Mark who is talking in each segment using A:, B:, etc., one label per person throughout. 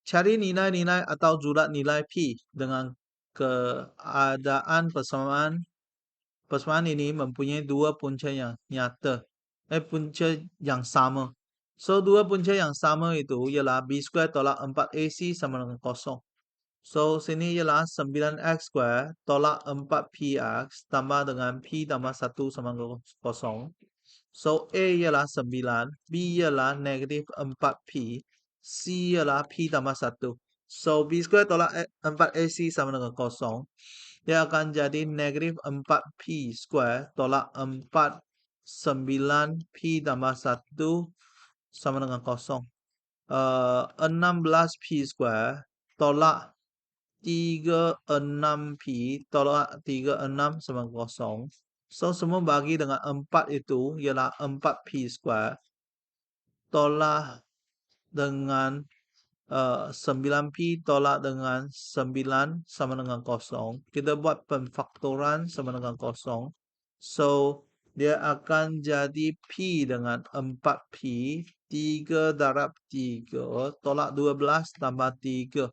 A: Cari nilai-nilai atau jurat nilai P dengan keadaan persamaan ini mempunyai dua punca yang nyata. Punca yang sama. So, dua punca yang sama itu ialah B square tolak 4AC sama dengan kosong. So, sini ialah 9X square tolak 4PX tambah dengan P tambah 1 sama dengan kosong. So, A ialah 9, B ialah negatif 4P, C ialah P tambah 1. So, B square tolak 4AC sama dengan kosong. Dia akan jadi negatif 4P square tolak 9P tambah 1 sama dengan kosong. 16P square tolak 36P tolak 36 sama dengan kosong. So, semua bagi dengan 4 itu ialah 4P square tolak dengan 9P tolak dengan 9 sama dengan kosong. Kita buat pemfaktoran sama dengan kosong. So, dia akan jadi P dengan 4P, 3 darab 3, tolak 12 tambah 3.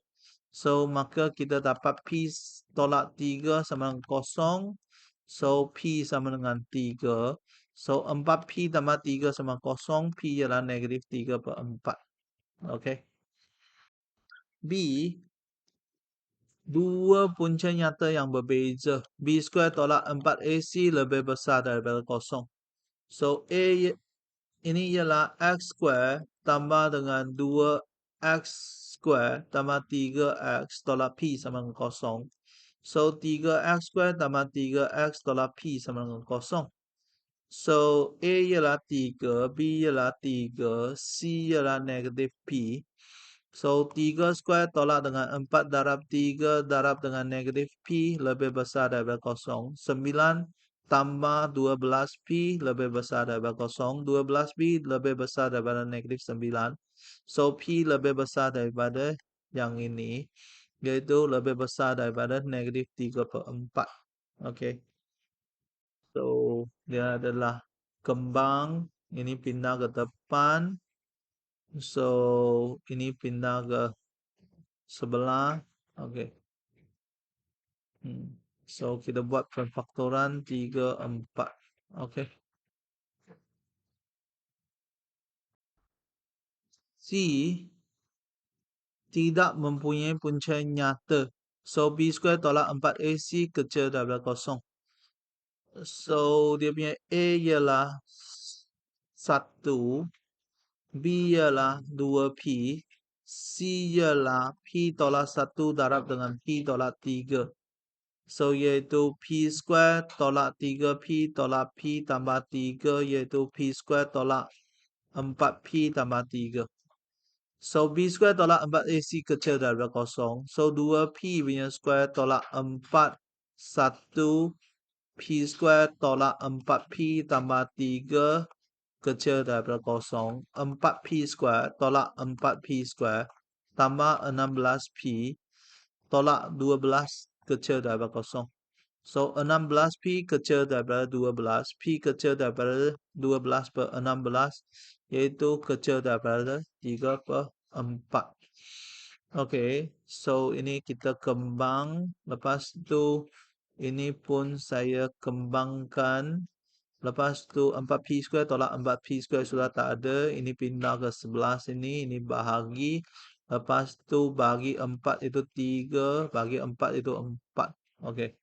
A: So, maka kita dapat P tolak 3 sama dengan kosong. So, P sama dengan 3. So, 4P tambah 3 sama kosong. P ialah negatif 3/4. Okay. B, dua punca nyata yang berbeza. B square tolak 4AC lebih besar daripada kosong. So, ini ialah X square tambah dengan 2X square tambah 3X tolak P sama dengan kosong. So, 3X square tambah 3X tolak P sama dengan kosong. So, A ialah 3, B ialah 3, C ialah negatif P. So, 3 square tolak dengan 4 darab 3 darab dengan negatif P lebih besar daripada kosong. 9 tambah 12P lebih besar daripada kosong. 12P lebih besar daripada negatif 9. So, P lebih besar daripada yang ini. Iaitu lebih besar daripada negatif 3/4. Okay. So, dia adalah kembang. Ini pindah ke depan. So, ini pindah ke sebelah. Okay. So, kita buat pemfaktoran 3, 4. Okay. C tidak mempunyai punca nyata. So, B square tolak 4AC kecil daripada kosong. So, dia punya A ialah 1, B ialah 2P, C ialah P tolak 1 darab dengan P tolak 3. So, iaitu P square tolak 3P tolak P tambah 3, iaitu P square tolak 4P tambah 3. So, B square tolak 4AC kecil daripada kosong. So, 2P punya square tolak 4, 1 P square tolak 4P tambah 3 kecil daripada kosong. 4P square tolak 4P square tambah 16P tolak 12 kecil daripada kosong. So, 16P kecil daripada 12. P kecil daripada 12/16. Iaitu kecil daripada 3/4. Okay. So, ini kita kembang. Lepas tu, ini pun saya kembangkan. Lepas tu 4P square tolak 4P square sudah tak ada. Ini pindah ke sebelah sini. Ini bahagi. Lepas tu bagi 4 itu 3. Bagi 4 itu 4. Okay.